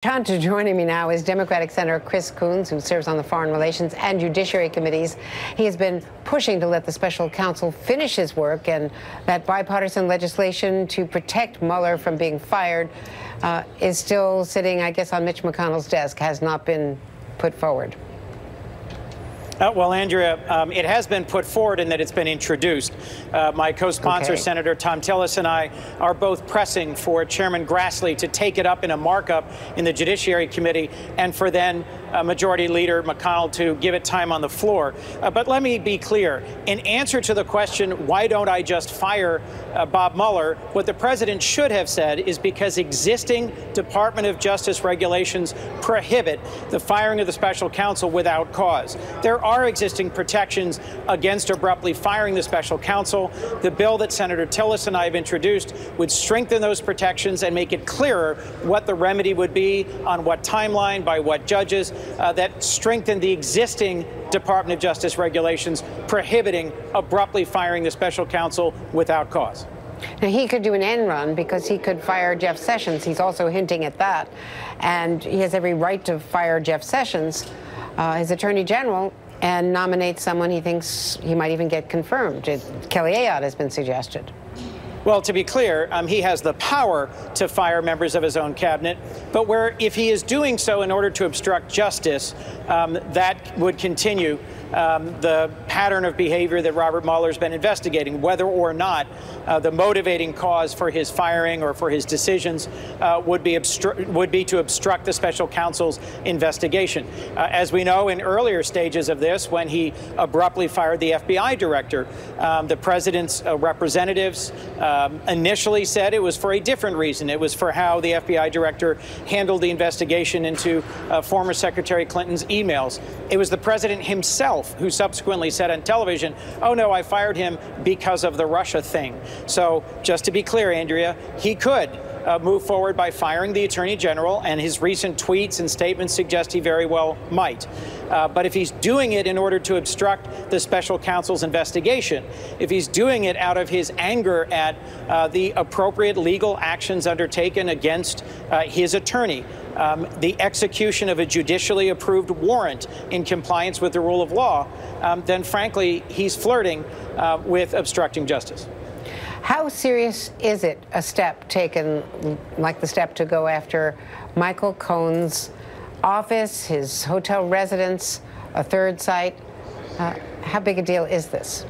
Joining me now is Democratic Senator Chris Coons, who serves on the Foreign Relations and Judiciary Committees. He has been pushing to let the special counsel finish his work, and that bipartisan legislation to protect Mueller from being fired is still sitting, I guess, on Mitch McConnell's desk, has not been put forward. Well, Andrea, it has been put forward in that it's been introduced. My co-sponsor, Senator Thom Tillis, and I are both pressing for Chairman Grassley to take it up in a markup in the Judiciary Committee and for then Majority Leader McConnell to give it time on the floor. But let me be clear. In answer to the question, why don't I just fire Bob Mueller, what the president should have said is because existing Department of Justice regulations prohibit the firing of the special counsel without cause. There are existing protections against abruptly firing the special counsel. The bill that Senator Tillis and I have introduced would strengthen those protections and make it clearer what the remedy would be, on what timeline, by what judges, that strengthen the existing Department of Justice regulations prohibiting abruptly firing the special counsel without cause. Now, he could do an end run because he could fire Jeff Sessions. He's also hinting at that. And he has every right to fire Jeff Sessions, his attorney general, and nominate someone he thinks he might even get confirmed. Kelly Ayotte has been suggested. Well, to be clear, he has the power to fire members of his own cabinet, but if he is doing so in order to obstruct justice, that would continue the pattern of behavior that Robert Mueller's been investigating, whether or not the motivating cause for his firing or for his decisions would be to obstruct the special counsel's investigation. As we know, in earlier stages of this, when he abruptly fired the FBI director, the president's representatives initially said it was for a different reason. It was for how the FBI director handled the investigation into former Secretary Clinton's emails. It was the president himself who subsequently said on television, "Oh no, I fired him because of the Russia thing." So just to be clear, Andrea, he could move forward by firing the Attorney General, and his recent tweets and statements suggest he very well might. But if he's doing it in order to obstruct the special counsel's investigation, if he's doing it out of his anger at the appropriate legal actions undertaken against his attorney, the execution of a judicially approved warrant in compliance with the rule of law, then frankly, he's flirting with obstructing justice. How serious is it, a step taken, like the step to go after Michael Cohen's office, his hotel residence, a third site? How big a deal is this?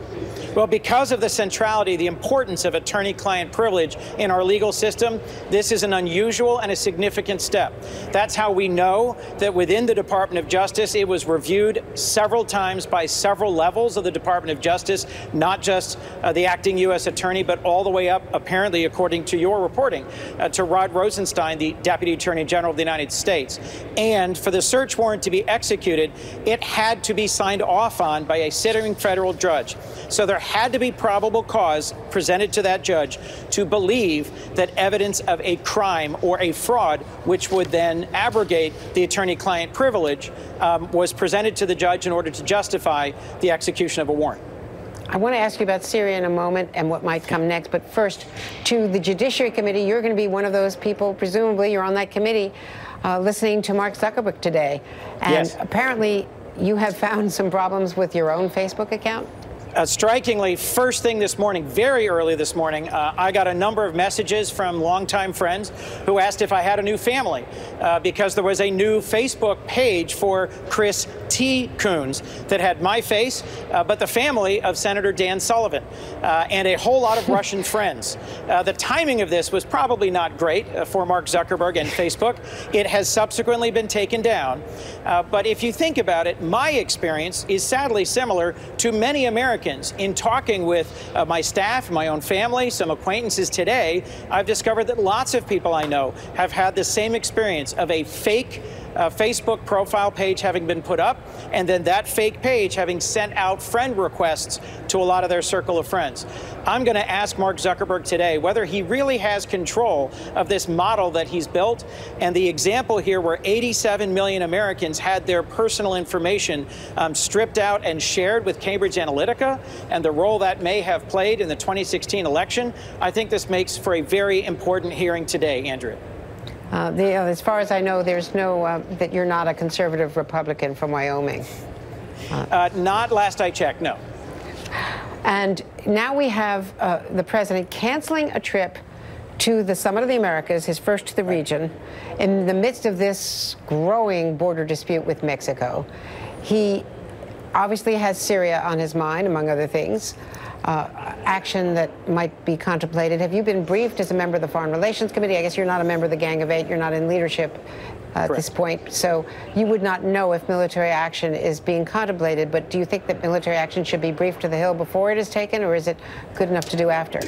Well, because of the centrality, the importance of attorney-client privilege in our legal system, this is an unusual and a significant step. That's how we know that within the Department of Justice, it was reviewed several times by several levels of the Department of Justice, not just the acting U.S. attorney, but all the way up, apparently, according to your reporting, to Rod Rosenstein, the Deputy Attorney General of the United States. And for the search warrant to be executed, it had to be signed off on by a sitting federal judge. So there had to be probable cause presented to that judge to believe that evidence of a crime or a fraud, which would then abrogate the attorney-client privilege, was presented to the judge in order to justify the execution of a warrant. I want to ask you about Syria in a moment and what might come next, but first, to the Judiciary Committee. You're going to be one of those people, presumably you're on that committee, listening to Mark Zuckerberg today. And yes. Apparently you have found some problems with your own Facebook account? Strikingly, first thing this morning, very early this morning, I got a number of messages from longtime friends who asked if I had a new family because there was a new Facebook page for Chris T. Coons that had my face, but the family of Senator Dan Sullivan and a whole lot of Russian friends. The timing of this was probably not great for Mark Zuckerberg and Facebook. It has subsequently been taken down. But if you think about it, my experience is sadly similar to many Americans. In talking with my staff, my own family, some acquaintances today, I've discovered that lots of people I know have had the same experience of a fake Facebook profile page having been put up, and then that fake page having sent out friend requests to a lot of their circle of friends. I'm going to ask Mark Zuckerberg today whether he really has control of this model that he's built, and the example here where 87 million Americans had their personal information stripped out and shared with Cambridge Analytica, and the role that may have played in the 2016 election. I think this makes for a very important hearing today, Andrea. As far as I know, there's no, that you're not a conservative Republican from Wyoming. Not last I checked, no. And now we have the president canceling a trip to the Summit of the Americas, his first to the region, in the midst of this growing border dispute with Mexico. He obviously has Syria on his mind, among other things, action that might be contemplated. Have you been briefed as a member of the Foreign Relations Committee? I guess you're not a member of the Gang of Eight. You're not in leadership at this point. So you would not know if military action is being contemplated. But do you think that military action should be briefed to the Hill before it is taken, or is it good enough to do after?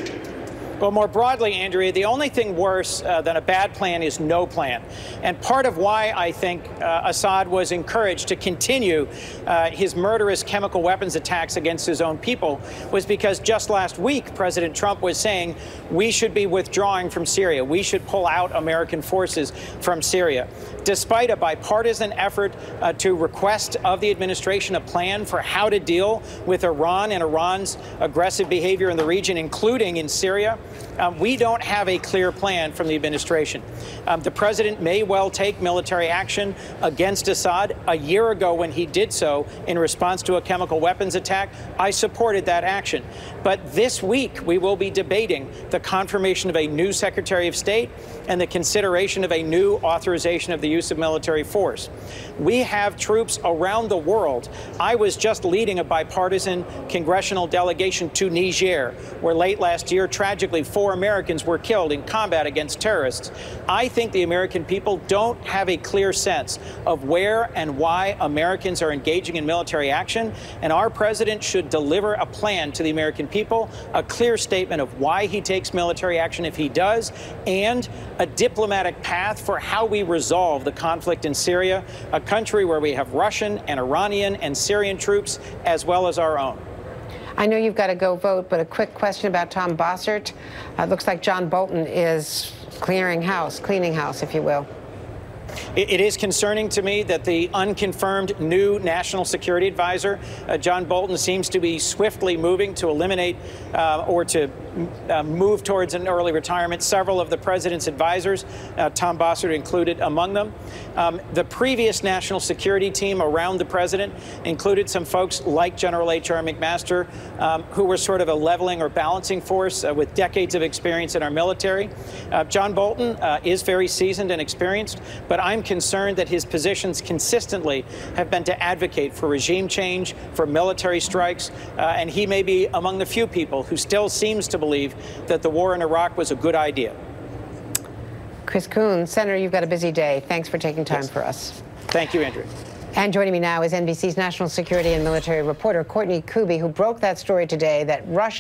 Well, more broadly, Andrea, the only thing worse than a bad plan is no plan. And part of why I think Assad was encouraged to continue his murderous chemical weapons attacks against his own people was because just last week, President Trump was saying we should be withdrawing from Syria. We should pull out American forces from Syria. Despite a bipartisan effort to request of the administration a plan for how to deal with Iran and Iran's aggressive behavior in the region, including in Syria, we don't have a clear plan from the administration. The president may well take military action against Assad. A year ago, when he did so in response to a chemical weapons attack, I supported that action. But this week, we will be debating the confirmation of a new Secretary of State and the consideration of a new authorization of the use of military force. We have troops around the world. I was just leading a bipartisan congressional delegation to Niger, where late last year, tragically, 4 Americans were killed in combat against terrorists. I think the American people don't have a clear sense of where and why Americans are engaging in military action, and our president should deliver a plan to the American people, a clear statement of why he takes military action if he does, and a diplomatic path for how we resolve the conflict in Syria, a country where we have Russian and Iranian and Syrian troops, as well as our own. I know you've got to go vote, but a quick question about Tom Bossert. It looks like John Bolton is cleaning house, if you will. It is concerning to me that the unconfirmed new national security advisor, John Bolton, seems to be swiftly moving to eliminate or to move towards an early retirement several of the president's advisors, Tom Bossert included among them. The previous national security team around the president included some folks like General H.R. McMaster, who were sort of a leveling or balancing force with decades of experience in our military. John Bolton is very seasoned and experienced, but I'm concerned that his positions consistently have been to advocate for regime change, for military strikes, and he may be among the few people who still seems to believe that the war in Iraq was a good idea. Chris Coons, Senator, you've got a busy day. Thanks for taking time for us. Thank you, Andrea. And joining me now is NBC's national security and military reporter Courtney Kuby, who broke that story today that Russia